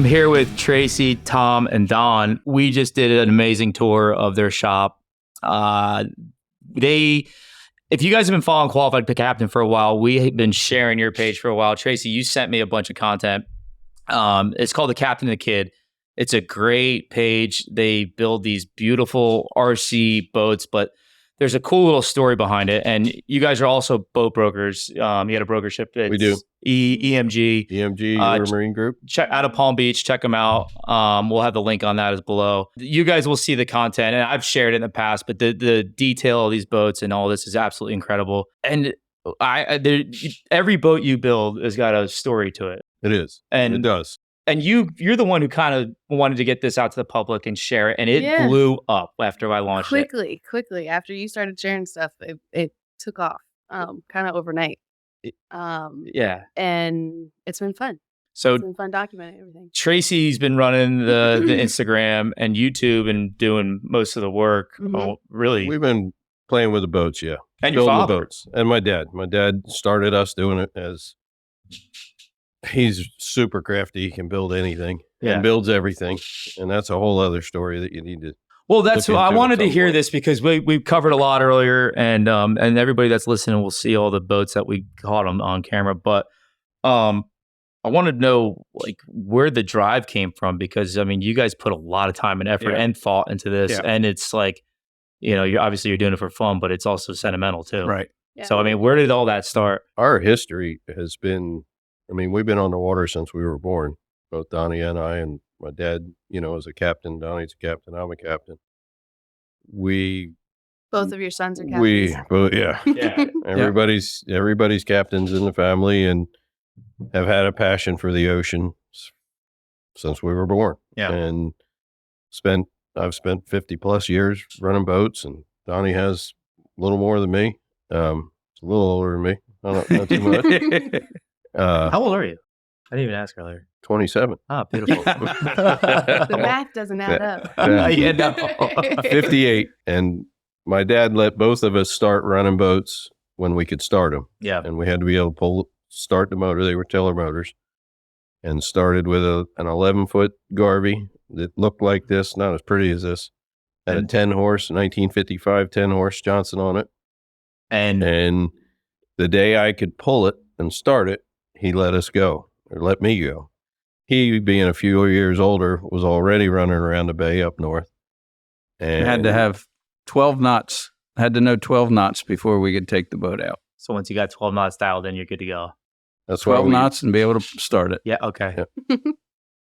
I'm here with Traci, Tom, and Don. We just did an amazing tour of their shop. If you guys have been following Qualified Captain for a while, we have been sharing your page for a while. Traci, you sent me a bunch of content. It's called The Captain and the Kid. It's a great page. They build these beautiful RC boats, but there's a cool little story behind it. And you guys are also boat brokers. You had a brokership. We do. EMG. EMG, Marine Group. Check out of Palm Beach. Check them out. We'll have the link on that as below. You guys will see the content, and I've shared it in the past, but the detail of these boats and all this is absolutely incredible. And every boat you build has got a story to it. It is. And it does. And you're the one who kind of wanted to get this out to the public and share it, and it blew up after I launched it. Quickly after you started sharing stuff, it took off kind of overnight. And it's been fun. So it's been fun documenting everything. Traci's been running the Instagram and YouTube and doing most of the work. Mm-hmm. Oh, really? We've been playing with the boats, yeah. And your father. The boats. And my dad. My dad started us doing it as... He's super crafty. He can build anything and builds everything. And that's a whole other story that you need to. Well, that's what I wanted to hear this because we covered a lot earlier, and everybody that's listening will see all the boats that we caught on camera. But I wanted to know like where the drive came from, because I mean, you guys put a lot of time and effort and thought into this, and it's like, you know, you're doing it for fun, but it's also sentimental too, right? Yeah. So I mean, where did all that start? Our history has been. I mean, we've been on the water since we were born, both Donnie and I, and my dad, you know, is a captain. Donnie's a captain. I'm a captain. Both of your sons are captains. Yeah. Everybody's captains in the family and have had a passion for the ocean since we were born. Yeah. And I've spent 50 plus years running boats, and Donnie has a little more than me. It's a little older than me. Not too much. How old are you? I didn't even ask earlier. 27. Ah, beautiful. The math doesn't add up. 58. And my dad let both of us start running boats when we could start them. Yeah. And we had to be able to start the motor. They were tiller motors. And started with an 11-foot Garvey that looked like this, not as pretty as this. Had a 10-horse, 1955 10-horse Johnson on it. And the day I could pull it and start it, he let us go, or let me go. He, being a few years older, was already running around the bay up north. And had to have 12 knots. Had to know 12 knots before we could take the boat out. So once you got 12 knots dialed in, you're good to go. That's 12 knots and be able to start it. Yeah, okay. Yeah.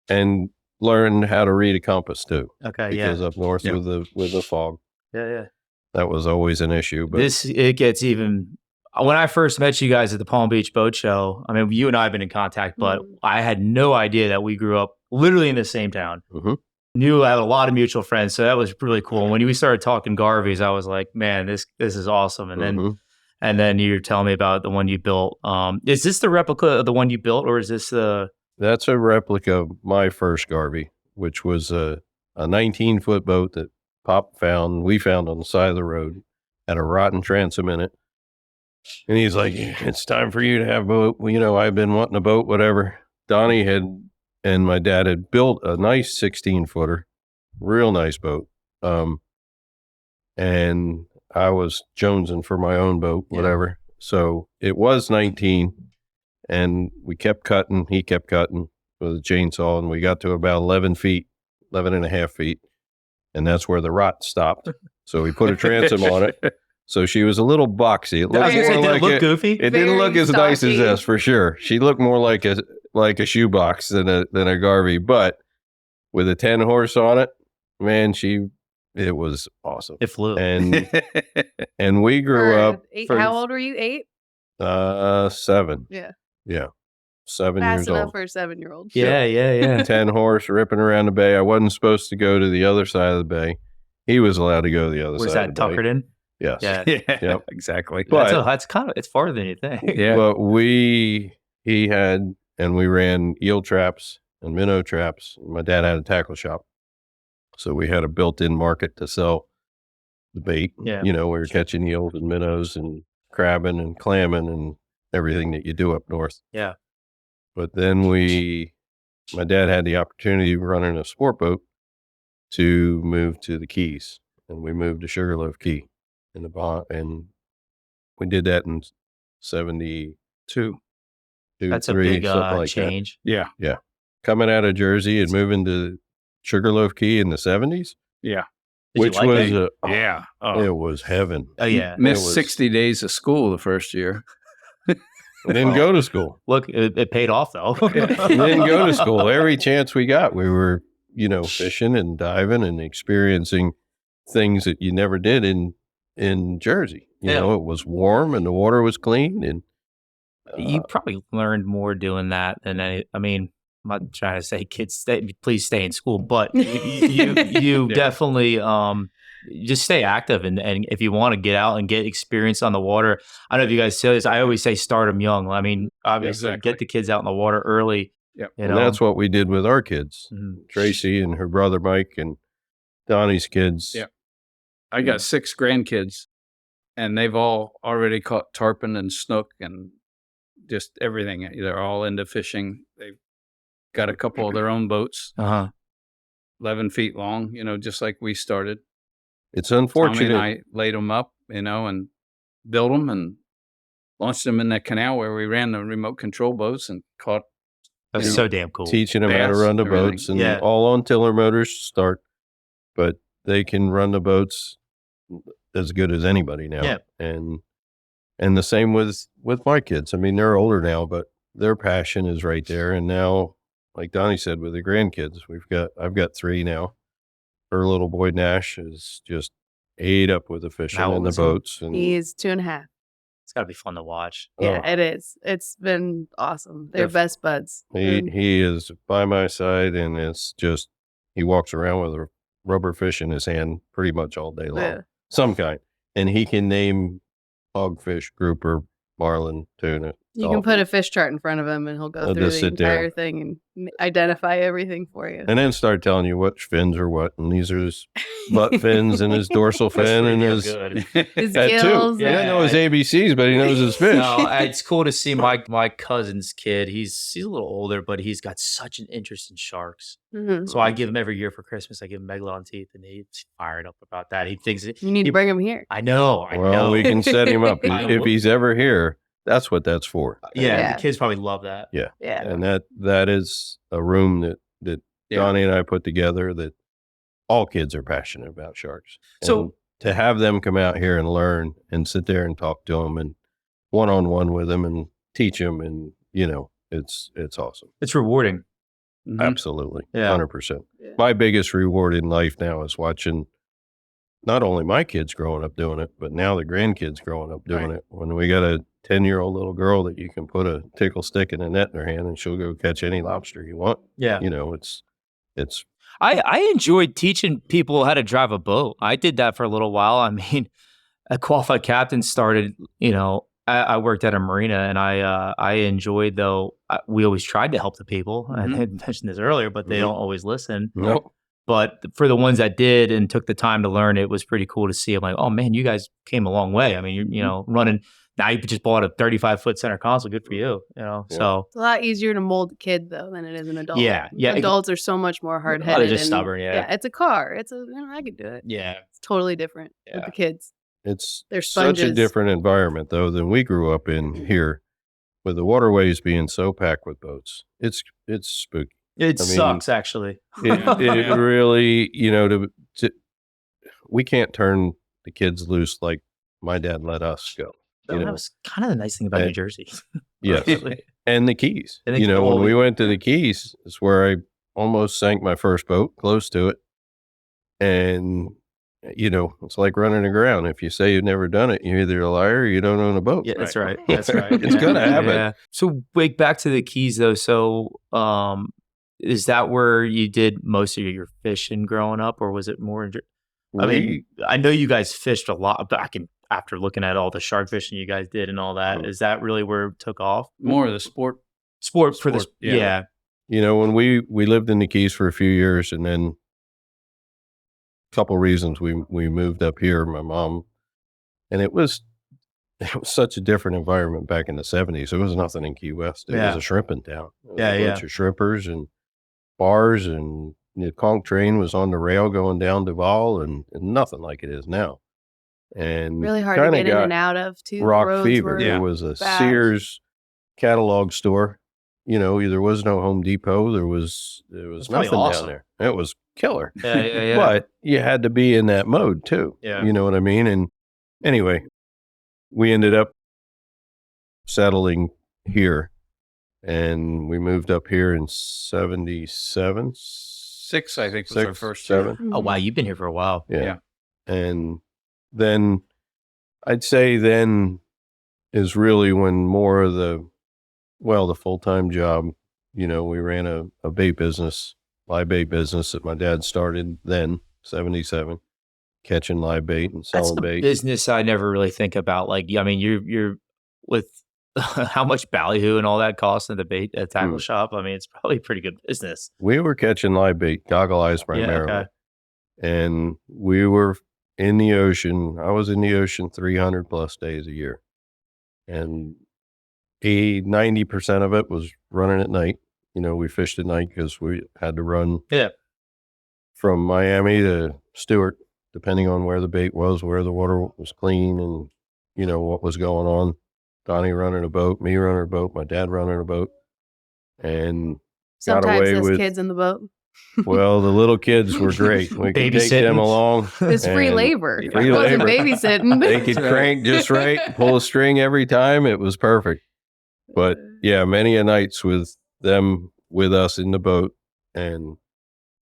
And learn how to read a compass too. Okay, because up north with the fog. Yeah. That was always an issue. But it gets even... When I first met you guys at the Palm Beach Boat Show, I mean, you and I have been in contact, but I had no idea that we grew up literally in the same town. Mm-hmm. Knew I had a lot of mutual friends, so that was really cool. And when we started talking Garveys, I was like, man, this is awesome. And then you're telling me about the one you built. Is this the replica of the one you built, or is this the... That's a replica of my first Garvey, which was a 19-foot boat that we found on the side of the road, had a rotten transom in it. And he's like, it's time for you to have a boat. Well, you know, I've been wanting a boat, whatever. Donnie and my dad had built a nice 16-footer, real nice boat. And I was jonesing for my own boat, whatever. So it was 19, and we kept cutting. He kept cutting with a chainsaw, and we got to about 11 and a half feet. And that's where the rot stopped. So we put a transom on it. So she was a little boxy. It looked goofy. It didn't look as nice as this, for sure. She looked more like a shoebox than a Garvey, but with a 10-horse on it, man, it was awesome. It flew. And we grew up. How old were you? 8? 7. Yeah. 7 Fast years enough old. for a 7-year-old. Yeah. 10-horse ripping around the bay. I wasn't supposed to go to the other side of the bay. He was allowed to go to the other side. Was that tuckered in? Yes. Yeah. Yep. Exactly. But that's it's farther than you think. Yeah. But we ran eel traps and minnow traps. My dad had a tackle shop. So we had a built-in market to sell the bait. Yeah. You know, we were catching eels and minnows and crabbing and clamming and everything that you do up north. Yeah. But then we my dad had the opportunity of running a sport boat to move to the Keys, and we moved to Sugarloaf Key in the Bahamas, and we did that in 72, That's a 3, big something like change. Yeah. that. Coming out of Jersey and moving to Sugarloaf Key in the 70s, Yeah. Did you which like was it? Yeah. Oh, it was heaven. Oh yeah. missed it was- 60 days of school the first year. We didn't go to school. Look, it paid off though. We didn't go to school. Every chance we got, we were, fishing and diving and experiencing things that you never did in Jersey. You Yeah. know, it was warm and the water was clean, and You probably learned more doing that than any. I mean, I'm not trying to say kids please stay in school, but you definitely just stay active and if you want to get out and get experience on the water. I don't know if you guys say this. I always say start them young. I mean, obviously Exactly. get the kids out in the water early. Yep. You and know, that's what we did with our kids. Mhm. Tracy and her brother Mike and Donnie's kids. Yeah. I got 6 grandkids, and they've all already caught tarpon and snook and just everything. They're all into fishing. They've got a couple of their own boats, Uh-huh. 11 feet long, just like we started. It's Tommy unfortunate. and I laid them up, and built them and launched them in that canal where we ran the remote control boats and caught. That's You know, so damn cool. Teaching them how to bass, run the everything. boats, and Yeah. all on tiller motors to start, but they can run the boats as good as anybody now. Yeah. And the same with my kids. I mean, they're older now, but their passion is right there. And now, like Donnie said, with the grandkids, I've got 3 now. Her little boy Nash is just ate up with the fishing How and old the is he? boats. And He is 2.5. It's got to be fun to watch. Yeah, Oh. it is. It's been awesome. They're Def- best buds. And he is by my side, and it's just he walks around with a rubber fish in his hand pretty much all day long, Yeah. some kind, and he can name hogfish, grouper, marlin, tuna. You can put a fish chart in front of him, and he'll go He'll through the just sit there. entire thing and identify everything for you. and then start telling you which fins are what, and these are his butt fins and his dorsal fin and his His that too. gills. He doesn't know his ABCs, but he knows his fish. No, it's cool to see my cousin's kid. He's a little older, but he's got such an interest in sharks. Mhm. So I give him every year for Christmas. I give him megalodon teeth, and he's fired up about that. He thinks it. You need to bring him here. I know. Well, we can set him up I if will. he's ever here. That's what that's for. Yeah, Yeah. the kids probably love that. Yeah. And that is a room that Yeah. Donnie and I put together that all kids are passionate about sharks. So- And to have them come out here and learn and sit there and talk to them and one-on-one with them and teach them, and it's awesome. It's rewarding. Mhm. Absolutely. Yeah. 100%. Yeah. My biggest reward in life now is watching not only my kids growing up doing it, but now the grandkids growing up doing it. When we got a 10-year-old little girl that you can put a tickle stick and a net in her hand and she'll go catch any lobster you want. Yeah. It's I enjoyed teaching people how to drive a boat. I did that for a little while. I mean, a qualified captain started, I worked at a marina, and I enjoyed, though, we always tried to help the people. I Mhm. had mentioned this earlier, but they Mhm. don't always listen. nope. But for the ones that did and took the time to learn, it was pretty cool to see. I'm like, oh man, you guys came a long way. I mean, you're running. Now you just bought a 35-foot center console. Good for you. Yeah. So It's a lot easier to mold a kid though than it is an adult. Yeah, yeah. Adults are so much more hard they're headed. just stubborn, yeah. Yeah, it's a car. I could do it. yeah, It's totally different with Yeah. the kids. It's They're such a sponges. different environment though than we grew up in here, with the waterways being so packed with boats. It's spooky. it I mean, sucks actually. It really, we can't turn the kids loose like my dad let us go. That was kind of the nice thing about New And- Jersey. Yes. Honestly. And the Keys. And the- When we went to the Keys, is where I almost sank my first boat, close to it. And, it's like running aground. If you say you've never done it, you're either a liar or you don't own a boat. Yeah, that's right. That's right. It's gonna happen. So wait, back to the Keys though. So is that where you did most of your fishing growing up, or was it more? I mean, I know you guys fished a lot back after looking at all the shark fishing you guys did and all that. Is that really where it took off? More of the sport. Sport for this, Sport, yeah. yeah. When we lived in the Keys for a few years, and then a couple reasons we moved up here, my mom, and it was such a different environment back in the 70s. There was nothing in Key West. It Yeah. was a shrimping town. It was Yeah, a bunch yeah. of shrimpers, and bars, and the conch train was on the rail going down Duval, and nothing like it is now. And Really hard to kinda get in got and out of too. The rock roads fever. were There was a bad. Sears catalog store. There was no Home Depot. There was probably nothing awesome. down there. It was killer. Yeah. But you had to be in that mode too. Yeah. You know what I mean? And anyway, we ended up settling here, and we moved up here in 77. 6, I think, was our 6, first year. 7. Oh wow, you've been here for a while. Yeah. And then I'd say then is really when more of the full-time job, we ran a bait business, live bait business that my dad started then, 77, catching live bait and That's selling the bait. business I never really think about. Like, I mean, you're with how much ballyhoo and all that costs in the bait tackle shop. I mean, it's probably a pretty good business. We were catching live bait, goggle eyes primarily. okay. And we were in the ocean. I was in the ocean 300 plus days a year. And 90% of it was running at night. We fished at night because we had to run from Miami to Stewart, depending on where the bait was, where the water was clean, and, what was going on. Donnie running a boat, me running a boat, my dad running a boat. And got Sometimes away there's with, kids in the boat. well, the little kids were great. We could take Babysitting. them along. It's free and labor. Free It wasn't labor. babysitting. They could crank just right, pull a string every time. It was perfect. But yeah, many a nights with them with us in the boat, and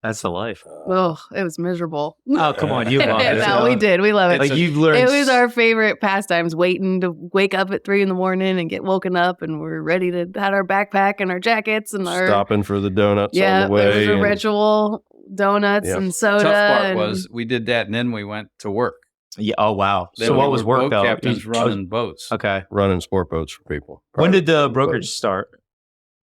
That's the life. Oh, it was miserable. Oh, come on, you love it. No, we did. We love it. Like you've learned. It was our favorite pastimes, waiting to wake up at 3 a.m. and get woken up, and we're ready to had our backpack and our jackets and our stopping for the donuts yeah. on the way. It was a and ritual, donuts Yep. and soda. Tough part and was we did that, and then we went to work. Yeah. Oh wow. Then So we what was were work boat though? captains running boats. Okay. running sport boats for people. When did the Private brokerage boats. start?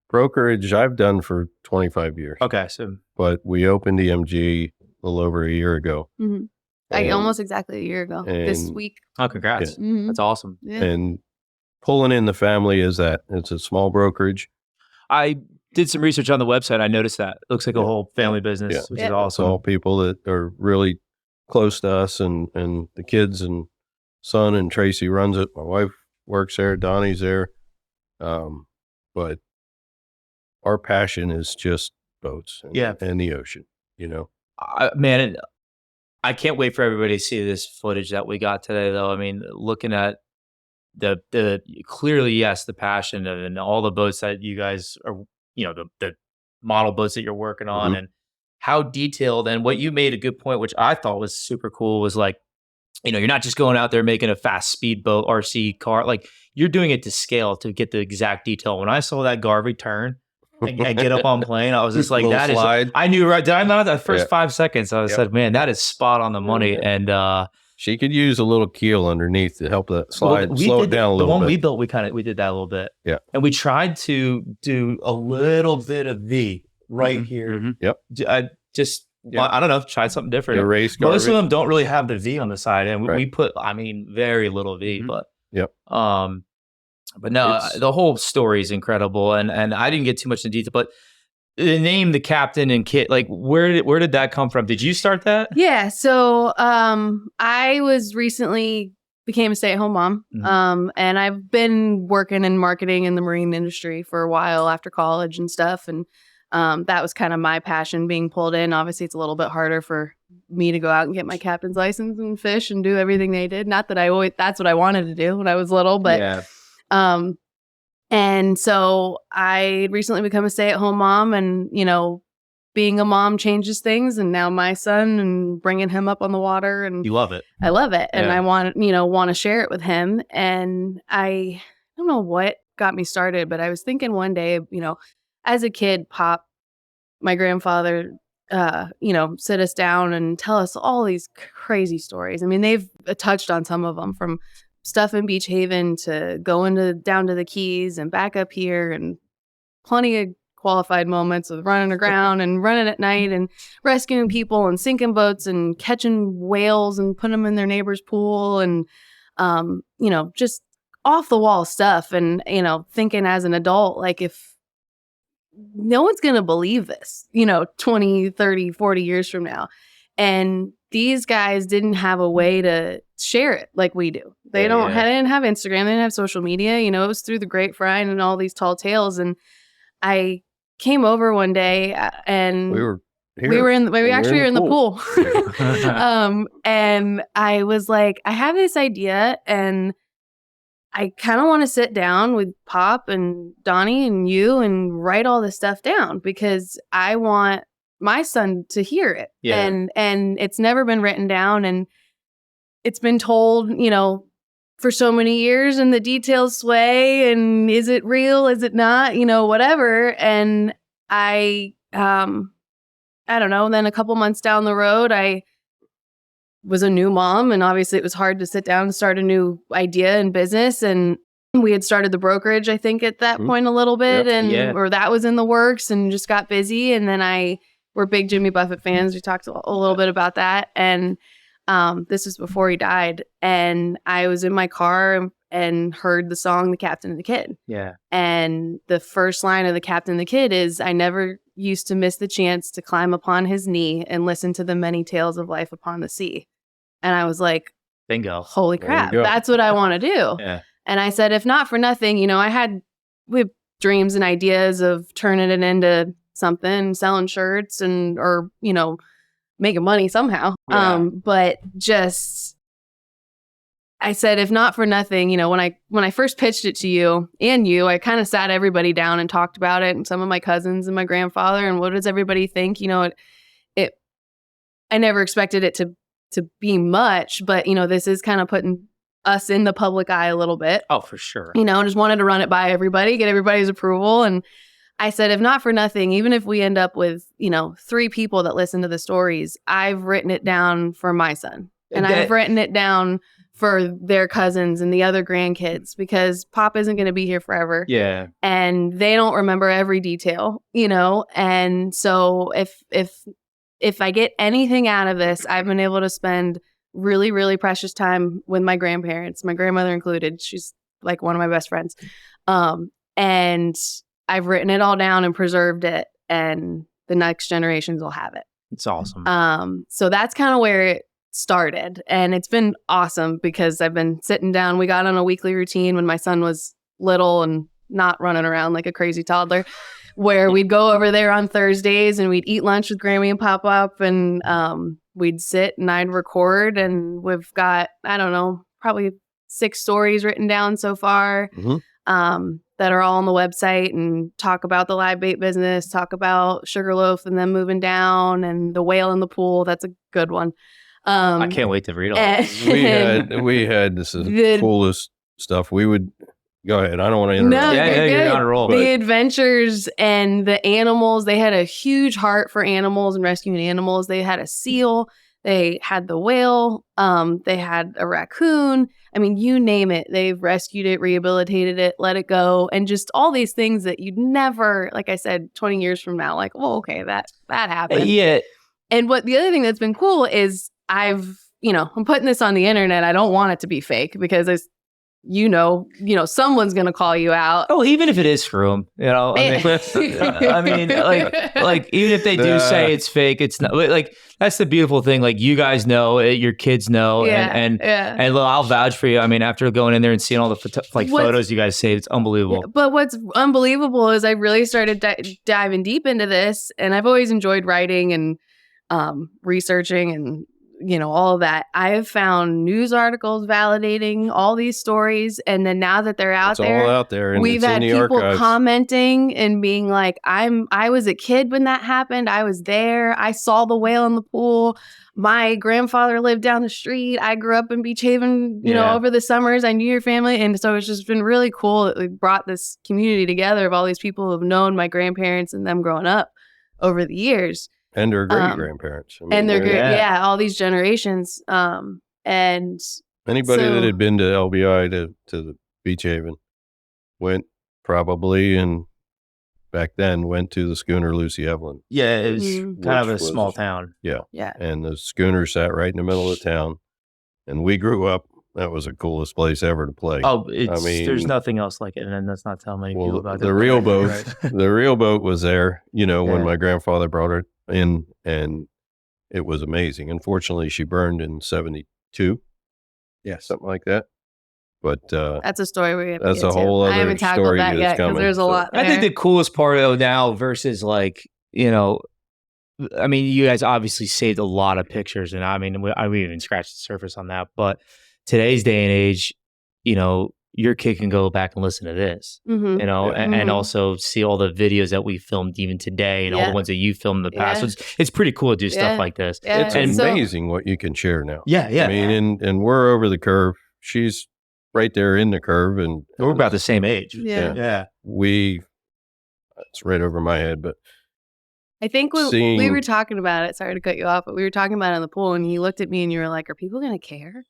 Brokerage I've done for 25 years. Okay, so But we opened EMG a little over a year ago. Mhm. Like And- almost exactly a year ago. This and- week. oh, congrats. Mhm. That's awesome. Yeah. And pulling in the family is that. It's a small brokerage. I did some research on the website. I noticed that it looks like a Yeah. whole family business, Yeah. which Yeah. is It's awesome. all people that are really close to us, and the kids and son, and Tracy runs it. My wife works there. Donnie's there. But our passion is just boats and, Yeah. and the ocean, Man, I can't wait for everybody to see this footage that we got today. Though, I mean, looking at the clearly, yes, the passion and all the boats that you guys are, the model boats that you're working on, Mhm. and how detailed. And what you made a good point, which I thought was super cool, was like, you're not just going out there making a fast speedboat RC car. Like you're doing it to scale to get the exact detail. When I saw that Garvey turn and get up on plane, I was just like, Little that is. slide. I knew right. Did I not? The first Yeah. 5 seconds, I Yep. said, man, that is spot on the money. And She could use a little keel underneath to help that slide, slow it down a the little one bit. we built, we did that a little bit. Yeah. And we tried to do a little bit of V right Mhm, here. mhm. Yep. I just, Yeah. I don't know, try something different. Erase Most of garbage. them don't really have the V on the side, and we Right. put, very little V. Mhm. But Yep. but no, It's- the whole story is incredible, and I didn't get too much in detail, but the name, the captain and kit, like where did that come from? Did you start that? Yeah. So I was recently became a stay-at-home mom. Mhm. And I've been working in marketing in the marine industry for a while after college and stuff. And that was kind of my passion being pulled in. Obviously, it's a little bit harder for me to go out and get my captain's license and fish and do everything they did. Not that that's what I wanted to do when I was little, but yeah. and so I recently become a stay-at-home mom, and being a mom changes things. And now my son, and bringing him up on the water, and You love it. I love it, and Yeah. I want to share it with him. And I don't know what got me started, but I was thinking one day, as a kid, my grandfather, sit us down and tell us all these crazy stories. I mean, they've touched on some of them, from stuff in Beach Haven to going down to the Keys and back up here, and plenty of qualified moments of running aground and running at night and rescuing people and sinking boats and catching whales and putting them in their neighbor's pool, and just off the wall stuff. And thinking as an adult, like, if no one's going to believe this, 20, 30, 40 years from now. And these guys didn't have a way to share it like we do. They didn't have Instagram. They didn't have social media. It was through the grapevine and all these tall tales. And I came over one day and we were in the pool. And I was like, I have this idea and I kind of want to sit down with Pop and Donnie and you and write all this stuff down because I want my son to hear it. Yeah. And it's never been written down and it's been told, for so many years and the details sway and is it real? Is it not? Whatever. And I don't know. Then a couple months down the road, I was a new mom and obviously it was hard to sit down and start a new idea and business. And we had started the brokerage, I think at that point a little bit or that was in the works and just got busy. And then we're big Jimmy Buffett fans. We talked a little bit about that. And this was before he died. And I was in my car and heard the song, The Captain and the Kid. Yeah. And the first line of The Captain and the Kid is, I never used to miss the chance to climb upon his knee and listen to the many tales of life upon the sea. And I was like, bingo. Holy crap. That's what I want to do. Yeah. And I said, if not for nothing, we have dreams and ideas of turning it into something, selling shirts or making money somehow. Yeah. But just, I said, if not for nothing, when I first pitched it to you, I kind of sat everybody down and talked about it and some of my cousins and my grandfather and what does everybody think? I never expected it to be much, but this is kind of putting us in the public eye a little bit. Oh, for sure. Just wanted to run it by everybody, get everybody's approval. And I said, if not for nothing, even if we end up with, 3 people that listen to the stories, I've written it down for my son. And I've written it down for their cousins and the other grandkids because Pop isn't going to be here forever. Yeah. And they don't remember every detail, And so if I get anything out of this, I've been able to spend really, really precious time with my grandparents, my grandmother included. She's like one of my best friends. And I've written it all down and preserved it, and the next generations will have it. It's awesome. So that's kind of where it started. And it's been awesome because I've been sitting down. We got on a weekly routine when my son was little and not running around like a crazy toddler, where we'd go over there on Thursdays and we'd eat lunch with Grammy and Pop-Up and we'd sit and I'd record. And we've got, I don't know, probably 6 stories written down so far. That are all on the website and talk about the live bait business, talk about Sugarloaf and them moving down and the whale in the pool. That's a good one. I can't wait to read all that. We had this is the coolest stuff. We would go ahead. I don't want to interrupt. No, you're on a roll. The adventures and the animals. They had a huge heart for animals and rescuing animals. They had a seal. They had the whale. They had a raccoon. I mean, you name it. They've rescued it, rehabilitated it, let it go. And just all these things that you'd never, like I said, 20 years from now, like, oh, okay, that happened. Yeah. And what the other thing that's been cool is I'm putting this on the internet. I don't want it to be fake because someone's going to call you out. Oh, even if it is screw 'em, I mean, like even if they do say it's fake, it's not like, that's the beautiful thing. Like, you guys know it, your kids know, and I'll vouch for you. I mean, after going in there and seeing all the photos you guys saved, it's unbelievable. But what's unbelievable is I really started diving deep into this, and I've always enjoyed writing and researching and all of that. I have found news articles validating all these stories. And then now that they're out there, all out there, and we've had people commenting and being like, I was a kid when that happened. I was there. I saw the whale in the pool. My grandfather lived down the street. I grew up in Beach Haven, over the summers. I knew your family. And so it's just been really cool that we brought this community together of all these people who have known my grandparents and them growing up over the years. And their great grandparents. I mean, and their great, all these generations. And anybody that had been to LBI to the Beach Haven went probably, and back then went to the schooner Lucy Evelyn. Yeah, it was kind of a small town. Yeah. Yeah. And the schooner sat right in the middle of the town. And we grew up that was the coolest place ever to play. Oh, there's mean- nothing else like it, and then that's not telling many people about the it. real boat, Right. the real boat was there, when Yeah. my grandfather brought it in, and it was amazing. Unfortunately, she burned in 72, Yes. something like that. But That's a story we have to That's get a whole to. other I haven't tackled story that that's yet because coming, there's a so- lot I think there. the coolest part though now versus like, I mean, you guys obviously saved a lot of pictures, and I mean, we even scratched the surface on that. But today's day and age, your kid can go back and listen to this, Mhm. Yeah. and Mhm. also see all the videos that we filmed even today, and all Yeah. the ones that you filmed in the past. Yeah. So it's pretty cool to do Yeah. stuff like this. Yeah. it's And- amazing what you can share now. Yeah, yeah. I mean, and we're over the curve. She's right there in the curve, and We're about the same age. Yeah. Yeah. it's right over my head, but I think when we Seeing- were talking about it, sorry to cut you off, but we were talking about it in the pool, and you looked at me and you were like, are people going to care?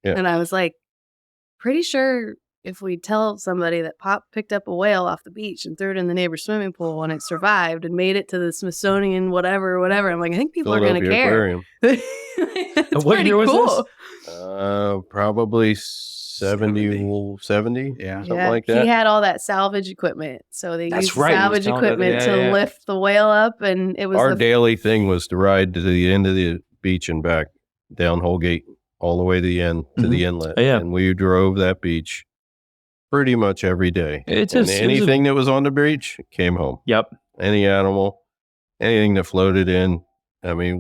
Yeah. And I was like, pretty sure if we tell somebody that Pop picked up a whale off the beach and threw it in the neighbor's swimming pool and it survived and made it to the Smithsonian, whatever, I'm like, I think people are going to Philadelphia care. Aquarium. That's What pretty year was cool. this? Probably 70, Yeah. something like that. He had all that salvage equipment. So they That's used right, he was salvage telling that- equipment yeah, to yeah. lift the whale up. And it was Our the daily thing was to ride to the end of the beach and back, down Holgate, all the way to the end, to the inlet. Oh, yeah. And we drove that beach pretty much every day. It's And just anything that was on the beach came home. Yep. Any animal, anything that floated in. I mean,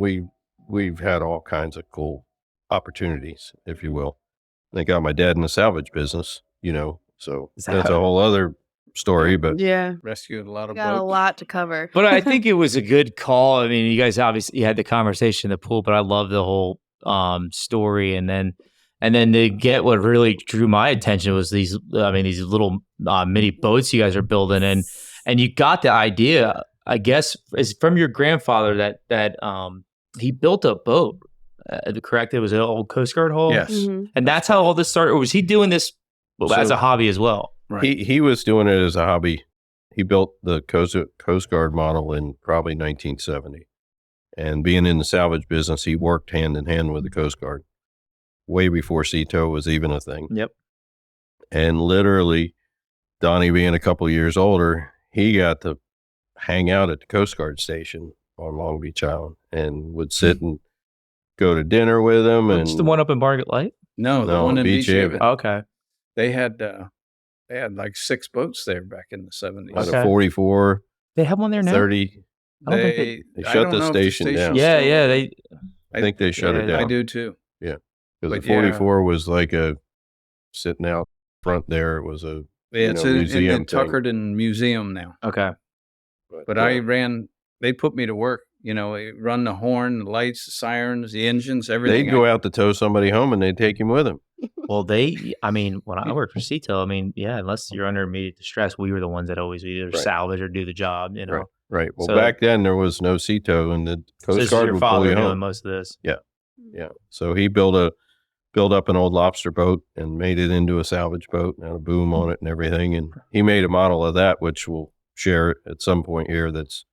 we've had all kinds of cool opportunities, if you will. They got my dad in the salvage business, so Is that that's a how- whole other story. But yeah. Rescued a lot We of got a boats. lot to cover. But I think it was a good call. I mean, you guys obviously had the conversation in the pool, but I love the whole story. And then to get what really drew my attention was these little mini boats you guys are building, and you got the idea, I guess, is from your grandfather that he built a boat. Correct? It was an old Coast Guard hull. Yes. Mhm. and that's how all this started. Or was he doing this as So- a hobby as well? Right. he was doing it as a hobby. He built the Coast Guard model in probably 1970. And being in the salvage business, he worked hand in hand with the Coast Guard way before CTO was even a thing. Yep. And literally, Donnie being a couple years older, he got to hang out at the Coast Guard station on Long Beach Island and would sit and go to dinner with him. What's And the one up in Margaret Light? No, the No, one in Beach Beach Haven. Okay. They had like 6 boats there back in the 70s. out Okay. of 44, They have one there now. 30. I don't think They I shut don't the know if station down. station's Yeah, still yeah. there. I think they shut it Yeah, down. I do too. Because But the 44 was like a sitting out front there. It was a Yeah, it's know, in museum thing. Tuckerton Museum now. Okay. But they put me to work. Run the horn, the lights, the sirens, the engines, everything. they'd go out to tow somebody home and they'd take him with them. Well, when I worked for CTO, unless you're under immediate distress, we were the ones that always would either Right. salvage or do the job, Right. Well, So- back then there was no CTO, and the So this Coast is Guard your would pull father you doing home. most of this. Yeah. So he built up an old lobster boat and made it into a salvage boat and had a boom on it and everything. And he made a model of that, which we'll share at some point here. That's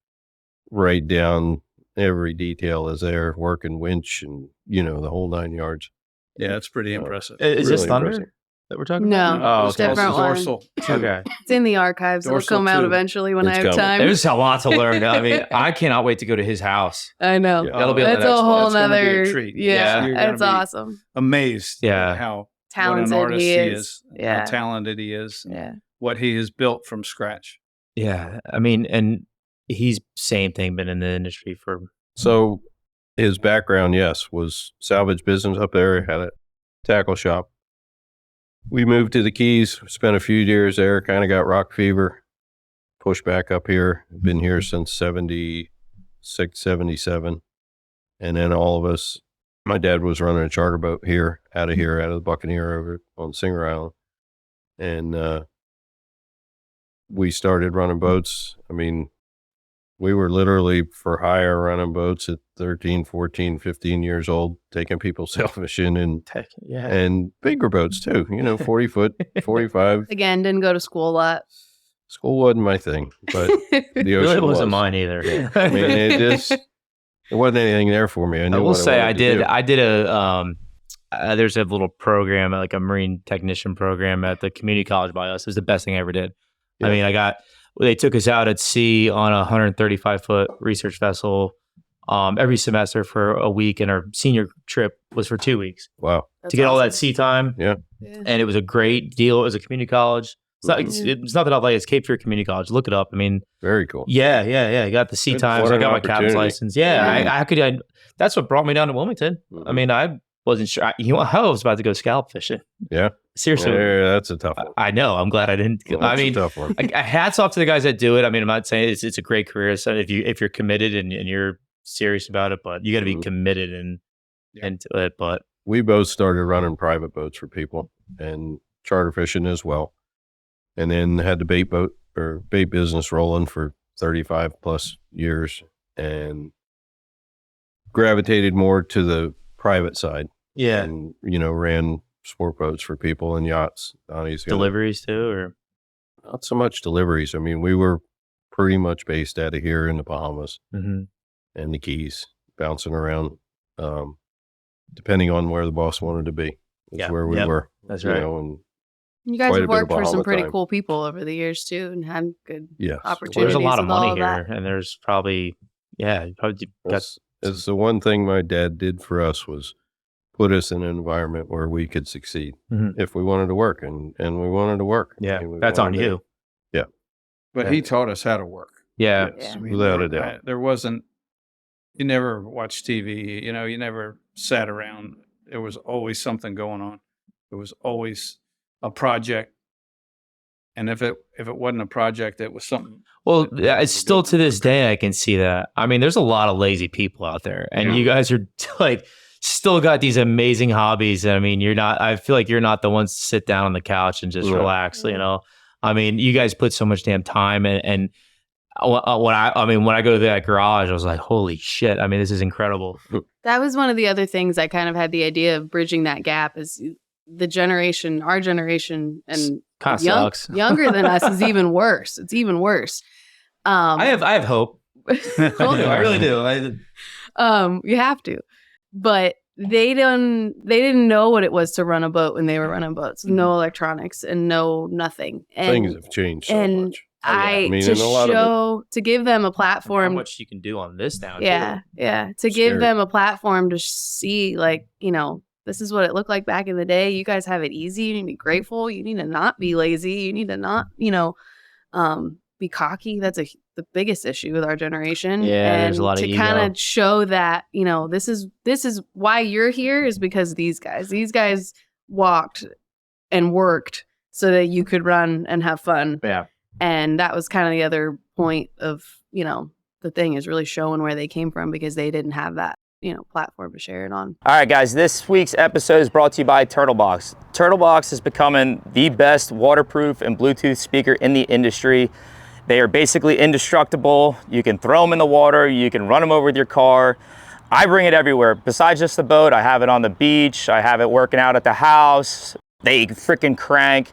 right down every detail is there, working winch and the whole 9 yards. Yeah, it's pretty Oh. impressive. Is this Really Thunder impressive. that we're talking No, about? Oh, it's okay. different one. Dorsal. Okay. It's in the archives. It'll Dorsal come out too. eventually when I It's have coming. time. There's a lot to learn. I cannot wait to go to his house. I know. Yeah. That'll be That's the a next whole That's gonna be a nother. treat. Yeah, You're gonna it's be awesome. Amazed Yeah. at how Talented what an artist he is. Yeah. how talented he is, Yeah. what he has built from scratch. Yeah. And he's same thing, been in the industry for. So his background, yes, was salvage business up there, had a tackle shop. We moved to the Keys, spent a few years there, kind of got rock fever, pushed back up here, been here since 76, 77. And then all of us, my dad was running a charter boat here, out of the Buccaneer over on Singer Island. And we started running boats. We were literally for hire running boats at 13, 14, 15 years old, taking people sailfishing and bigger boats too, 40 foot, 45. Again, didn't go to school a lot. School wasn't my thing, but the ocean Really wasn't was. mine either. It wasn't anything there for me. I knew I will what say I wanted to did. do. I did a there's a little program, like a marine technician program at the community college by us. It was the best thing I ever did. Yeah. I mean, they took us out at sea on a 135-foot research vessel every semester for a week, and our senior trip was for 2 weeks Wow. That's to get all that awesome. sea time. Yeah. Yeah. And it was a great deal. It was a community college. It's not, Mhm. it's not that I'll it's Cape Fear Community College. Look it up. I mean, Very cool. yeah. I got the sea Good. times. What I an got my captain's opportunity. license. Yeah, Yeah. that's what brought me down to Wilmington. I Mhm. mean, I wasn't sure. I was about to go scalp fishing. Yeah. Seriously. Yeah, that's a tough one. I know. I'm glad I didn't. That's I a mean, tough one. hats off to the guys that do it. I mean, I'm not saying it's a great career. So if you're committed and you're serious about it, but you got to be Mhm. committed Yeah. into it. But We both started running private boats for people and charter fishing as well. And then had the bait business rolling for 35 plus years and gravitated more to the private side. yeah, And, ran sport boats for people and yachts. Donnie's got deliveries too, or not so much deliveries. I mean, we were pretty much based out of here in the Bahamas Mhm. and the Keys, bouncing around, depending on where the boss wanted to be. Is Yeah. where we Yep. were. That's right. And You guys quite a have bit of worked for some Bahama pretty time. cool people over the years too, and had good yes, opportunities. There's a lot of with all money that. here, and there's probably you probably got It's the one thing my dad did for us was put us in an environment where we could succeed Mhm. if we wanted to work, and we wanted to work. I yeah. mean, we That's on wanted to- you. But he taught us how to work. Yeah. Yes, Yeah. without a doubt. There wasn't. You never watched TV. You never sat around. There was always something going on. There was always a project. And if it wasn't a project, it was something. Well, that it's was still good. to this day I can see that. I mean, there's a lot of lazy people out there, and Yeah. you guys are like still got these amazing hobbies. I mean, you're not. I feel like you're not the ones to sit down on the couch and just No. relax. You know, I mean, you guys put so much damn time and when I go to that garage, I was like, holy shit! I mean, this is incredible. That was one of the other things I kind of had the idea of bridging that gap is our generation, and Kind of sucks. younger than us is even worse. It's even worse. I have hope. I really do. You have to, but they didn't know what it was to run a boat when they were running boats. No electronics and no nothing. And Things have changed so and much. I mean, to and a lot of it- show to give them a How platform. much you can do on this now? Yeah, too. yeah. To give Scary. them a platform to see, like, this is what it looked like back in the day. You guys have it easy. You need to be grateful. You need to not be lazy. You need to not, be cocky. That's the biggest issue with our generation. Yeah, and there's a lot of to ego. kind of show that, this is why you're here is because these guys walked and worked so that you could run and have fun. Yeah. And that was kind of the other point of, the thing is really showing where they came from because they didn't have that, platform to share it on. All right, guys, this week's episode is brought to you by Turtlebox. Turtlebox is becoming the best waterproof and Bluetooth speaker in the industry. They are basically indestructible. You can throw them in the water. You can run them over with your car. I bring it everywhere. Besides just the boat, I have it on the beach. I have it working out at the house. They freaking crank.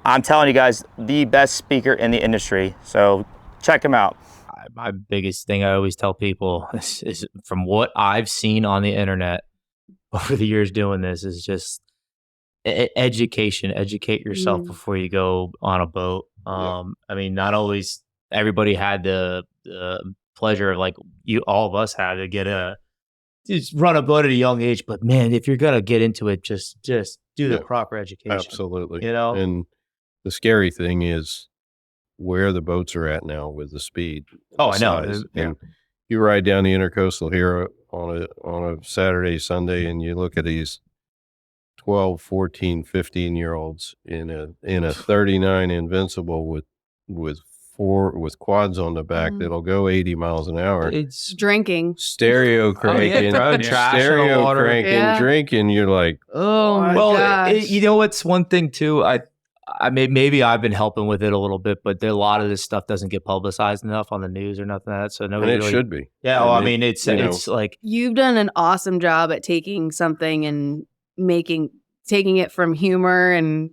I'm telling you guys, the best speaker in the industry. So check them out. My biggest thing I always tell people is from what I've seen on the internet over the years doing this is just education. Educate yourself before you go on a boat. I mean, not always everybody had the pleasure of like all of us had to just run a boat at a young age. But man, if you're gonna get into it, just do the Yeah, proper education. Absolutely. And the scary thing is where the boats are at now with the speed. Oh, the I know. size. Yeah. And you ride down the intercoastal here on a Saturday, Sunday, and you look at these 12, 14, 15-year-olds in a 39 Invincible with quads on the back that'll go 80 miles an hour. it's Drinking. Stereo cranking, throwing trash in the stereo water. cranking, Yeah. drinking. You're like, Oh my well, gosh. you know what's one thing too? Maybe I've been helping with it a little bit, but a lot of this stuff doesn't get publicized enough on the news or nothing like that. So and nobody it really, should be. Yeah, well, I mean, it's like You've done an awesome job at taking something and taking it from humor and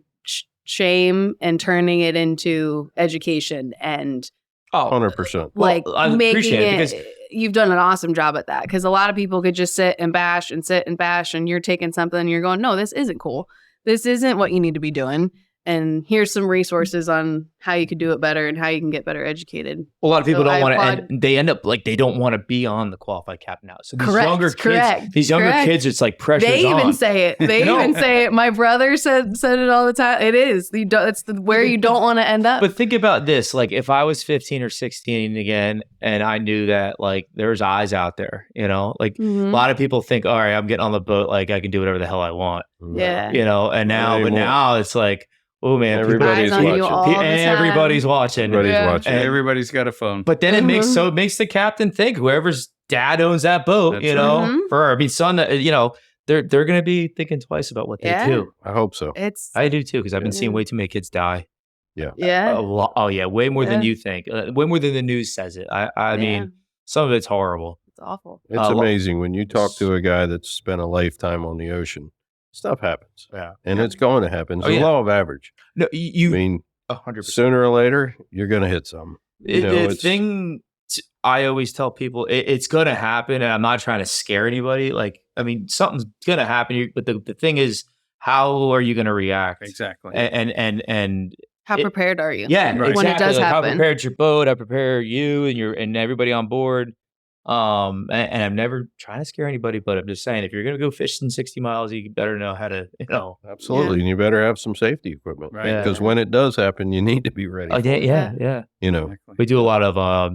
shame and turning it into education and 100%. like I making appreciate it it because you've done an awesome job at that, because a lot of people could just sit and bash, and you're taking something and you're going, no, this isn't cool. This isn't what you need to be doing. And here's some resources on how you could do it better and how you can get better educated. A lot of people So don't I want to, applaud- and they end up like they don't want to be on the qualified captain now. So these Correct, younger kids, correct, these younger correct. kids, it's like pressure's They even on. say it. They No. even say it. My brother said it all the time. It is. It's where you don't want to end up. But think about this: like, if I was 15 or 16 again, and I knew that like there's eyes out there, you know, like Mhm. a lot of people think, all right, I'm getting on the boat, like I can do whatever the hell I want, Yeah. you know. And now, Not but anymore. now it's like, oh man, Everybody's Eyes on you watching. all the time. everybody's watching. Everybody's Yeah. watching. And- Everybody's got a phone. But then it makes Mhm. it makes the captain think whoever's dad owns that boat, That's you right. know, Mhm. for I mean, son, you know, they're going to be thinking twice about what they Yeah. do. I hope so. It's I do too, because I've been seeing Yeah. way too many kids die. yeah. A lot. Oh yeah, way more than Yeah. you think. Way more than the news says it. I mean, some of it's horrible. It's awful. It's lo- amazing when you talk to a guy that's spent a lifetime on the ocean. Stuff happens, Yeah. and it's going to happen. It's Oh, the yeah. law of average. No, I you mean, 100%. sooner or later, you're going to hit some. You know, The it's- thing I always tell people, it's going to happen, and I'm not trying to scare anybody. Like, I mean, something's going to happen, but the thing is, how are you going to react? Exactly. And How It- prepared are you? yeah, Right. exactly. When it does like, how happen. prepared your boat? How prepared you and everybody on board? And I'm never trying to scare anybody, but I'm just saying, if you're going to go fishing 60 miles, you better know how to, you know. Absolutely. And you better have some safety equipment. Right. Yeah. Because when it does happen, you need to be ready. Oh, for yeah, it, yeah. You know, Exactly. We do a lot of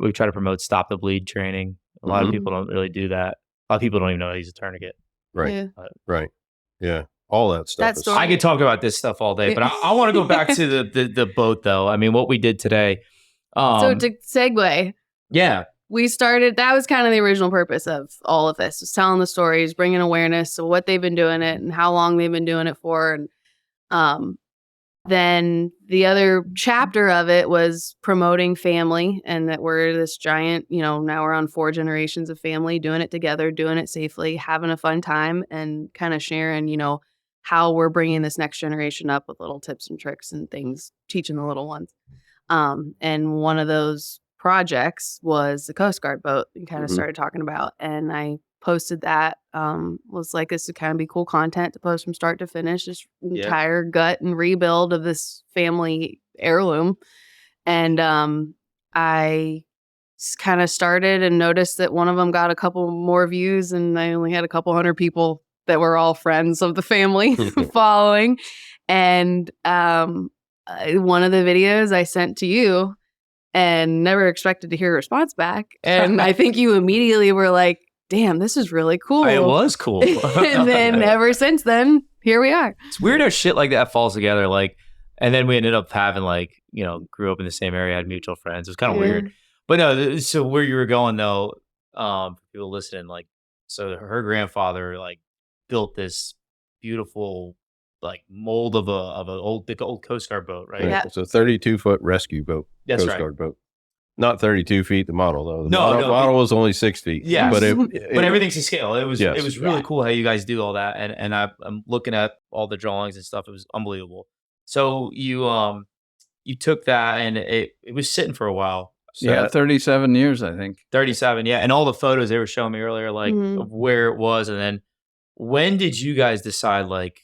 we try to promote stop the bleed training. A lot of Mhm. people don't really do that. A lot of people don't even know how to use a tourniquet. right. Yeah. Right. Yeah. All that stuff. That is- story- I could talk about this stuff all day, but I want to go back to the boat though. I mean, what we did today. So to segue, Yeah, we started, that was kind of the original purpose of all of this, was telling the stories, bringing awareness to what they've been doing it and how long they've been doing it for. And then the other chapter of it was promoting family, and that we're this giant, you know, now we're on 4 generations of family doing it together, doing it safely, having a fun time, and kind of sharing, you know, how we're bringing this next generation up with little tips and tricks and things, teaching the little ones. And one of those projects was the Coast Guard boat, and kind of Mhm. started talking about, and I posted that, was like, this would kind of be cool content to post from start to finish, this Yeah. entire gut and rebuild of this family heirloom. And I kind of started and noticed that one of them got a couple more views, and I only had a couple hundred people that were all friends of the family following. And one of the videos I sent to you and never expected to hear a response back. And I think you immediately were like, damn, this is really cool. it was cool. And then ever since then, here we are. It's weird how shit like that falls together. Like, and then we ended up having like, you know, grew up in the same area, had mutual friends. It was kind of Yeah. weird. But no, so where you were going though, for people listening, like, so her grandfather like built this beautiful like mold of a big old Coast Guard boat, right? Right. Yeah. It's a 32-foot rescue boat. That's Coast right. Guard boat. Not 32 feet, the model, though. The No, model, no, model was only 6 feet. Yes. But, But everything's to scale. It was Yes. it was really Yeah. cool how you guys do all that, and I'm looking at all the drawings and stuff. It was unbelievable. So you took that and it was sitting for a while. Yeah, 37 years, I think. 37, yeah, and all the photos they were showing me earlier, like Mhm. of where it was, and then when did you guys decide? Like,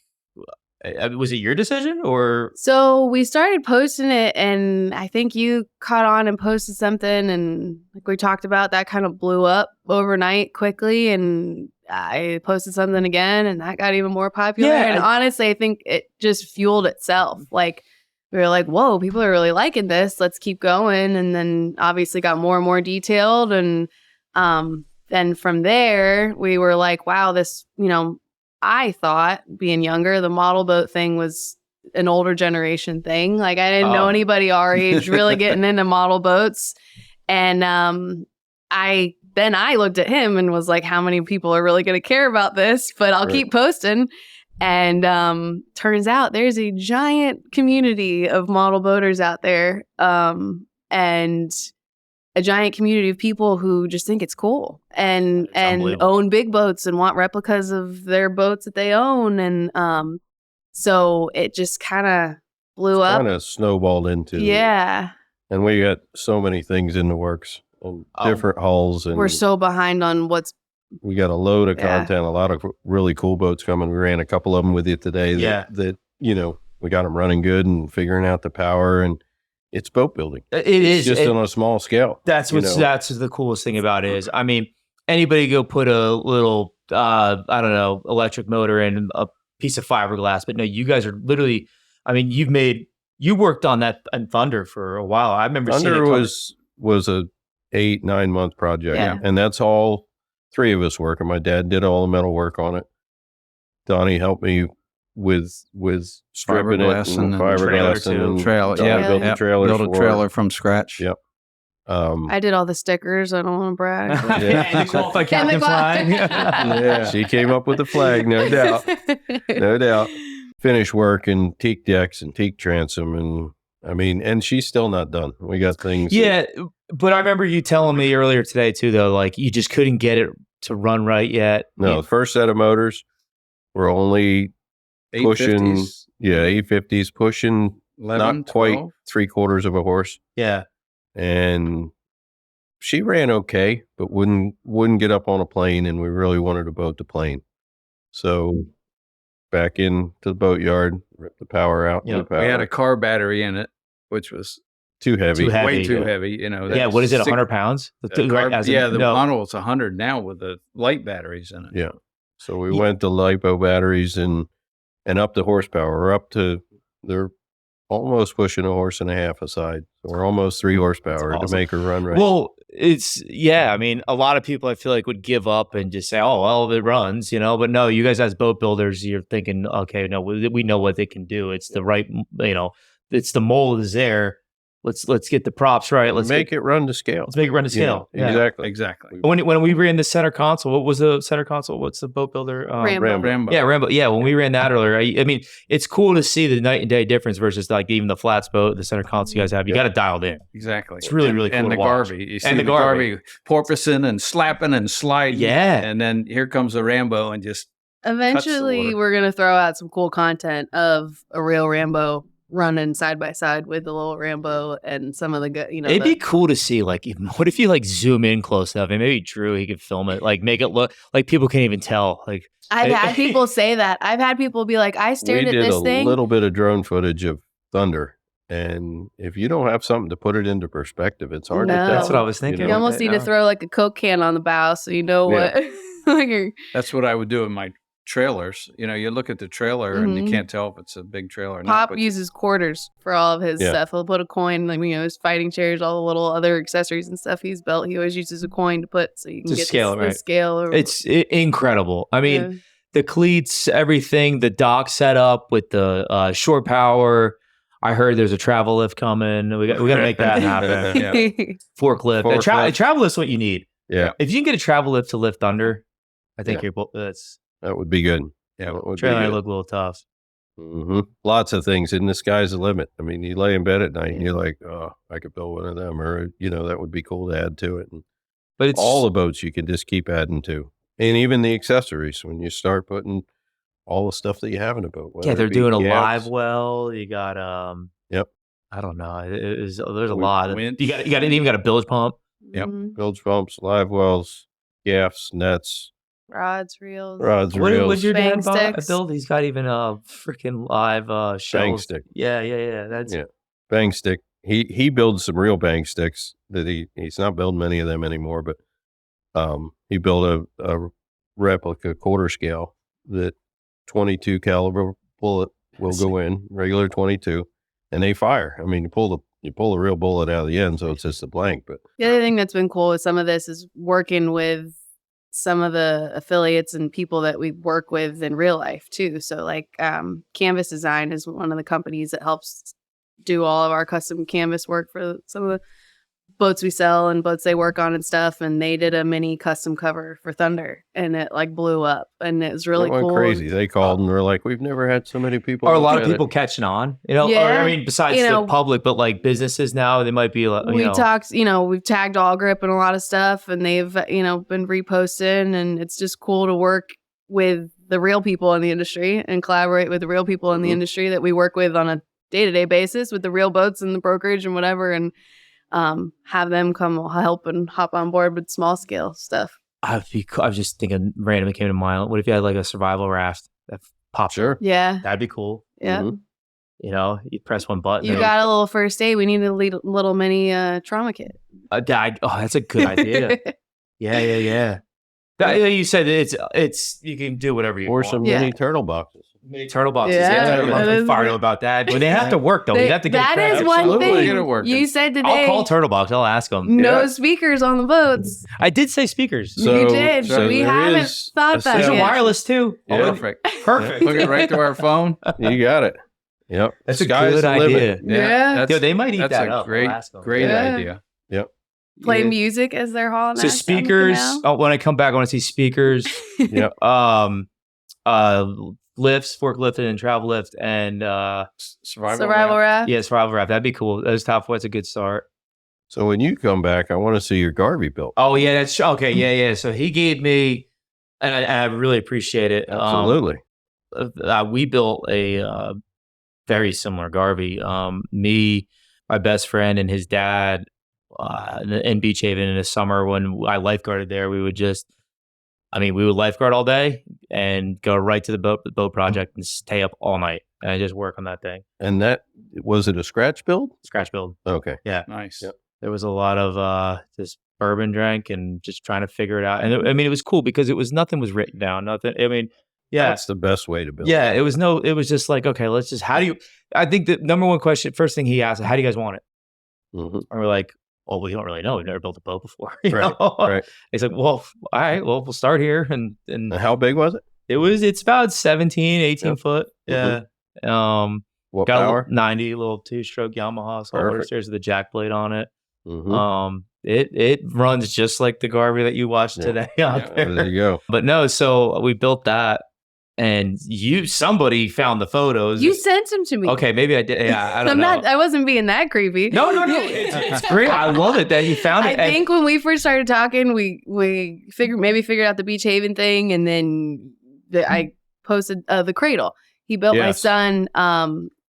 was it your decision or? So we started posting it, and I think you caught on and posted something, and like we talked about, that kind of blew up overnight quickly, and I posted something again, and that got even more popular. Yeah, And honestly, I think it just fueled itself. Like, we were like, whoa, people are really liking this. Let's keep going. And then obviously got more and more detailed. And then from there, we were like, wow, this, you know, I thought, being younger, the model boat thing was an older generation thing. Like, I didn't know Oh. anybody our age really getting into model boats. And I looked at him and was like, how many people are really going to care about this? But I'll Right. keep posting. And turns out there's a giant community of model boaters out there, and a giant community of people who just think it's cool and It's unbelievable. own big boats and want replicas of their boats that they own. And so it just kind of blew up. kind of snowballed into. Yeah. And we got so many things in the works. and Oh. different hulls. And We're so behind on what's we got a load of Yeah. content, a lot of really cool boats coming. We ran a couple of them with you today that we got them running good and figuring out the power, and it's boat building. It's It's just on a small scale. That's that's the coolest thing about it is, I mean, anybody go put a little, I don't know, electric motor in a piece of fiberglass, but no, you guys are literally, I mean, you worked on that in Thunder for a while. I remember seeing Thunder it was a 8-9 month project, Yeah. and that's all three of us working. My dad did all the metal work on it. Donnie helped me with stripping Fiberglass it and and then fiberglass trailer, and too. Trailer, Donnie yeah. built the trailers Build a for it. trailer from scratch. Yep. I did all the stickers. I don't want to brag. And the qualified captain flag. Yeah, she came up with the flag, no doubt. No doubt. Finish work and teak decks and teak transom, and I mean, and she's still not done. We got things. Yeah, but I remember you telling me earlier today too, though, like you just couldn't get it to run right yet. No, the first set of motors were only pushing, 850s, 850s, pushing 11, not quite 12. 3/4 of a horse, Yeah. and she ran okay, but wouldn't get up on a plane, and we really wanted a boat to plane. So back into the boatyard, rip the power out. Yeah, new power. We had a car battery in it, which was too heavy. Too heavy. way too heavy. Yeah, what is it, 100 pounds? The model is 100 now with the light batteries in it. Yeah. So we Yeah. went to LiPo batteries and up the horsepower. We're up to, they're almost pushing a horse and a half a side. So we're almost 3 horsepower That's awesome. to make her run right. Well, I mean, a lot of people I feel like would give up and just say, oh, well, it runs, but no, you guys as boat builders, you're thinking, okay, no, we know what they can do. It's the right, it's the mold is there. Let's get the props right. Let's make it run to scale. Let's make it run to scale. Yeah, Yeah. exactly. When we ran the center console, what was the center console? What's the boat builder? Rambo. Yeah, Rambo. Yeah, when we ran that earlier, I mean, it's cool to see the night and day difference versus like even the flats boat, the center console you guys have. You got it dialed in. Exactly. It's really, really cool And to the watch. Garvey. You see And the the Garvey. Garvey porpoising and slapping and sliding. Yeah. And then here comes the Rambo and just Eventually, water. we're gonna throw out some cool content of a real Rambo running side by side with the little Rambo and some of the It'd be cool to see, like, what if you like zoom in close enough and maybe Drew, he could film it, like make it look like people can't even tell. Like, I've had people say that. I've had people be like, I stared We at did this a thing. little bit of drone footage of Thunder. And if you don't have something to put it into perspective, it's hard to No. tell. That's what I was thinking. You almost need to throw like a Coke can on the bow so you know what. like you're- that's what I would do in my trailers. You look at the trailer and you Mhm. can't tell if it's a big trailer or not. Pop but uses quarters for all of his Yeah. stuff. He'll put a coin, like his fighting chairs, all the little other accessories and stuff he's built. He always uses a coin to put so you can To get scale the it, right. scale. Or, It's incredible. I mean, yeah. the cleats, everything, the dock setup with the shore power. I heard there's a travel lift coming. We got to make that happen. Yeah. Forklift. Forklift. A travel lift's what you need. Yeah, If you can get a travel lift to lift Thunder, I think that's that would be good. Yeah, that would be trailer good. look a little tough. Lots of things, and the sky's the limit. I mean, you lay in bed at night and you're like, oh, I could build one of them, or that would be cool to add to it. And But it's all the boats you can just keep adding to, and even the accessories when you start putting all the stuff that you have in a boat. whether they're it be doing a gaps. live well. You got Yep. I don't know. There's a We- lot. winch. You got even got a bilge pump. Yep. Mhm. bilge pumps, live wells, gaffs, nets, Rods, reels. rods, What reels, would your Bang dad sticks. build? He's got even a freaking live bang shells. stick. Yeah. That's Yeah. Bang stick. He builds some real bang sticks that he's not building many of them anymore, but he built a replica quarter scale that 22 caliber bullet will go in, regular 22, and they fire. I mean, you pull the real bullet out of the end, so it's just a blank. But The other thing that's been cool with some of this is working with some of the affiliates and people that we work with in real life too. So like Canvas Design is one of the companies that helps do all of our custom canvas work for some of the boats we sell and boats they work on and stuff. And they did a mini custom cover for Thunder and it like blew up and it was really it went cool. crazy. They called and were like, "We've never had so many people." or a lot look of at people it." catching on. Or Yeah, I mean, besides the public, but like businesses now, they might be like, We talked, we've tagged All Grip and a lot of stuff and they've, been reposting and it's just cool to work with the real people in the industry and collaborate with the real people in the Mhm. industry that we work with on a day-to-day basis with the real boats and the brokerage and whatever. And have them come help and hop on board with small scale stuff. I was just thinking, randomly came to mind. What if you had like a survival raft that pops? Sure. Yeah. That'd be cool. Yeah. Mhm. You know, you press one button. You got a little first aid. We need a little mini trauma kit. That's a good idea. Yeah. You said it's you can do whatever you Or want. some Yeah. mini turtle boxes. Mini turtle boxes. Yeah, Yeah, turtle that boxes. is- I'm fired up about that. But they have to work though. We have to get That it is fast. one Absolutely. Get it thing working. you said I'll today. call Turtle Box. I'll ask them. No Yeah. speakers on the boats. I did say speakers. You did, so but we there haven't is thought a that There's a yet. wireless too. Yeah. Perfect. Perfect. Hook it right to our phone. You got it. Yep. That's a Sky's good the limit. idea. Yeah. That's, Yo, they might eat that's that a up. I'll great, ask 'em. great Yeah. idea. Play Yeah. music as they're hauling So ass down the speakers. canal. Oh, when I come back, I want to see speakers. Yep. Lifts, forklift and travel lift, and Survival raft. yeah, survival raft. That'd be cool. Those top four's a good start. So when you come back, I want to see your Garvey built. Oh yeah, that's okay. Yeah. So he gave me, and I really appreciate it. Absolutely. We built a very similar Garvey. Me, my best friend, and his dad in Beach Haven in the summer when I lifeguarded there. We would lifeguard all day and go right to the boat project and stay up all night and just work on that thing. And that, was it a scratch build? Scratch build. Okay. Nice. Yep. There was a lot of just bourbon drank and just trying to figure it out. And it was cool because nothing was written down. Nothing. Yeah. That's the best way to build. Yeah. It was just like, okay, I think the number one question, first thing he asked, how do you guys want it? Mhm. And we're like, well, we don't really know. We've never built a boat before. you Right, know? right. He's like, well, all right, well, we'll start here. And And how big was it? it's about 17, 18 Yep. foot. Yeah. What Got power? a 90, little 2-stroke Yamaha. So Perfect. there's the jack blade on it. Mhm. It runs just like the Garvey that you watched Yeah. today out there. There you go. But no, so we built that, and somebody found the photos. You sent them to me. Okay, maybe I did. Yeah, I don't know. I wasn't being that creepy. No. It's great. I love it that he found I it. And- think when we first started talking, we figured out the Beach Haven thing, and then I posted the cradle. He built my Yes. son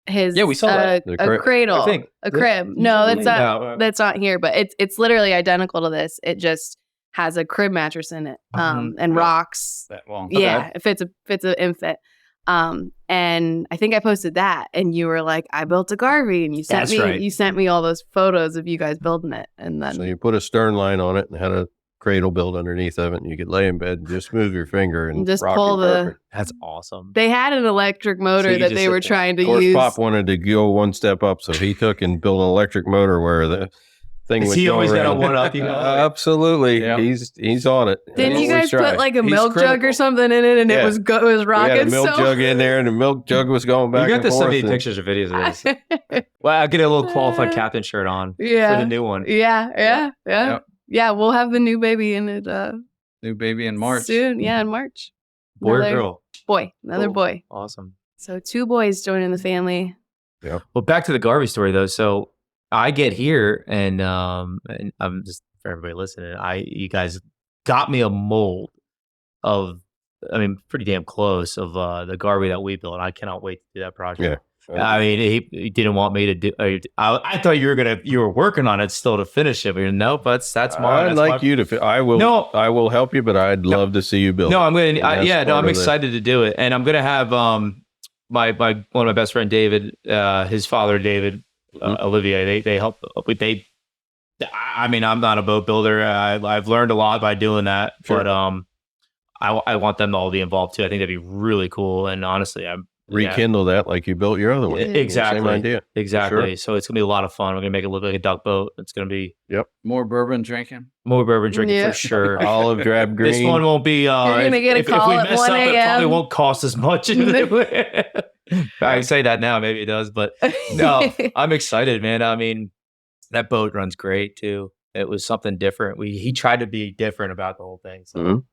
his Yeah, we saw that. The a cradle, I think. a crib. No, that's not No, that's not here, but it's literally identical to this. It just has a crib mattress in it, and Yeah. rocks. That long. Yeah, it fits an infant. And I think I posted that, and you were like, "I built a Garvey," and That's right. you sent me all those photos of you guys building it, and then So you put a stern line on it and had a cradle built underneath of it, and you could lay in bed and just move your finger and Just rock pull it the- perfect. That's awesome. they had an electric motor you that just they sit were there. trying to Of course, use. Pop wanted to go one step up, so he took and built an electric motor where the thing Is would he go always got a around. one-up, you know? Absolutely, Yeah. he's on it. Didn't you Always guys try. put like a He's milk jug or critical. something in it, and Yeah. it was We rocking? had a milk so jug in there, and the milk jug was going back You got and to forth. send me and- pictures or videos of this. Well, I'll get a little qualified captain shirt on for yeah, the new one. yeah. Yep. Yeah, we'll have the new baby in it New baby in March. soon. Yeah, in March. Boy or Another girl? another Cool. boy. Awesome. So 2 boys joining the family. Well, back to the Garvey story though. So I get here and I'm just for everybody listening. You guys got me a mold of, pretty damn close of the Garvey that we built. I cannot wait to do that project. I mean, he didn't want me to do. I thought you were working on it still to finish it. But nope, that's mine. I'd That's like my- you to. I will. No. I will help you, but I'd love to see you build. No, it. I'm gonna. And that's I'm part of excited to do it, and I'm gonna have my one of my best friend David, his father David, Olivier. They help. I'm not a boat builder. I've learned a lot by doing that, Sure. but I want them to all be involved too. I think that'd be really cool, and honestly, rekindle that like you built your other one. Exactly. Same idea. Exactly. Sure. So it's gonna be a lot of fun. We're gonna make it look like a duck boat. It's gonna be More bourbon drinking. more bourbon drinking Yeah. for sure. Olive drab green. This one won't be. gonna get a if call we at mess 1 up, it probably a.m. won't cost as much. I say that now, maybe it does, but no, I'm excited, man. I mean, that boat runs great too. It was something different. He tried to be different about the whole thing. So Mhm.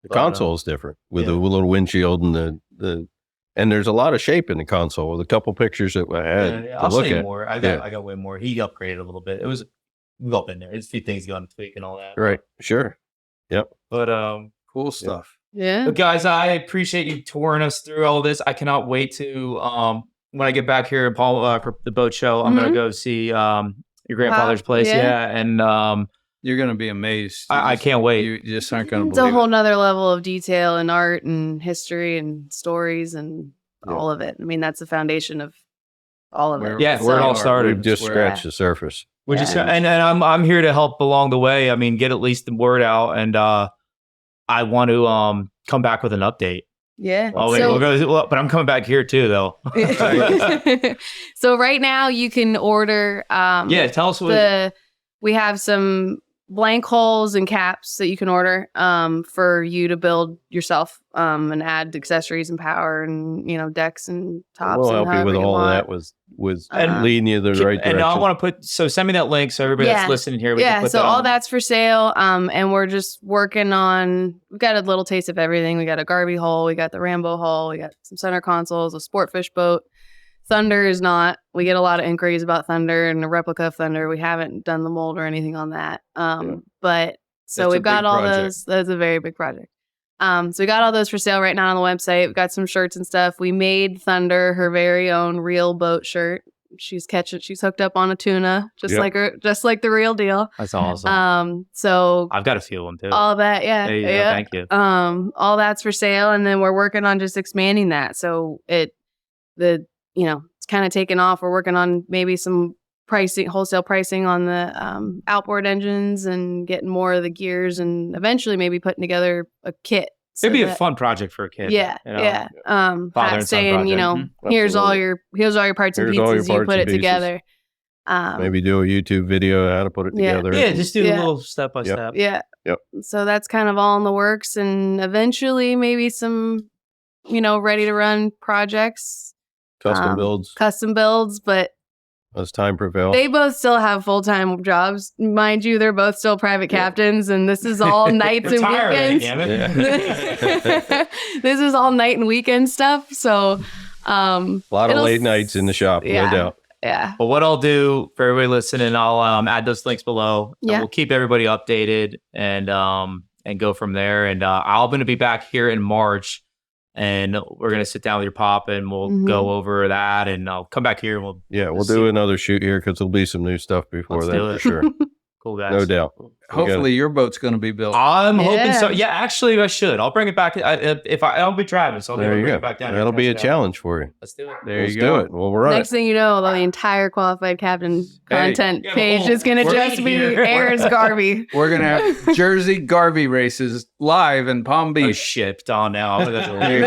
The But, console is different with yeah. the little windshield and the and there's a lot of shape in the console with a couple pictures that I had I'll to look say at. more. I got way more. He upgraded a little bit. We've all been there. There's a few things you got to tweak and all that. Right. Sure. But Cool stuff. Yeah. But guys, I appreciate you touring us through all this. I cannot wait to when I get back here in Palm for the boat show. I'm gonna go see Your grandfather's Pop, place, yeah. yeah. And You're going to be amazed. I can't wait. You just aren't going to It's a believe whole it. nother level of detail and art and history and stories and Yeah. all of it. I mean, that's the foundation of all of it. Yeah, where it all So- started. We've just We're- scratched the surface. We're just Yeah. and I'm here to help along the way. I mean, get at least the word out, and I want to come back with an update. Yeah. Oh wait, So- we'll go, but I'm coming back here too, though. So right now you can order Yeah, tell us what. we have some blank holes and caps that you can order for you to build yourself and add accessories and power and decks and tops. We'll and help you however with all of want. that with Uh-huh. leading you the right direction. And I want to send me that link so everybody Yeah. that's listening here. We can Yeah, put so that all on. that's for sale. And we're just working on. We've got a little taste of everything. We got a Garvey hull, we got the Rambo hull, we got some center consoles, a sport fish boat. Thunder is not. We get a lot of inquiries about Thunder and a replica of Thunder. We haven't done the mold or anything on that. But so That's a we've got big all project. those. That's a very big project. So we got all those for sale right now on the website. We've got some shirts and stuff. We made Thunder her very own real boat shirt. She's hooked up on a tuna, just Yep. like the real deal. That's awesome. So I've got a few of them too. all that, yeah, There you go. yeah. Thank you. All that's for sale, and then we're working on just expanding that. So it's kind of taken off. We're working on maybe some wholesale pricing on the outboard engines and getting more of the gears, and eventually maybe putting together a kit. so It'd be a that- fun project for a kid. Yeah, you know? yeah. Father Pat and son saying, project. here's all Absolutely. your parts and Here's all your pieces. You parts put and it pieces. together. Maybe do a YouTube video how to put it Yeah. together. Yeah, just do Yeah. a little step by Yep. step. Yeah. Yep. So that's kind of all in the works, and eventually maybe some, ready to run projects, Custom builds custom builds, but as time prevails. they both still have full-time jobs. Mind you, they're both still private captains, and this is all nights and Retire already, weekends. damn it. This is all night and weekend stuff. So a lot of it'll late nights in the shop, yeah. no doubt. yeah. But what I'll do for everybody listening, I'll add those links below. And Yeah. we'll keep everybody updated and go from there. And I'm going to be back here in March, and we're going to sit down with your pop and we'll Mhm. go over that. And I'll come back here and we'll We'll Let's do see. another shoot here because there'll be some new stuff before Let's that do for it. sure. cool guys. No doubt. We got Hopefully your boat's going to be built. I'm hoping so. Yeah. Yeah, actually, I should. I'll bring it back. I'll be driving, so I'll be able There to you bring go. it back down. here That'll and be a test it out. challenge for you. Let's do it. There Let's you do go. it. Well, we're running. Next thing you know, the entire qualified captain content yeah, page well, is going to we're just in be here. Aaron's Garvey. We're going to have Jersey Garvey races live in Palm Oh, Beach. shit. It's on now. There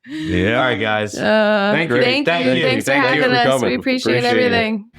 you All right, guys. Thank you. you. Thank you. Thanks for Thank you having for us. coming. We appreciate Appreciate it. everything.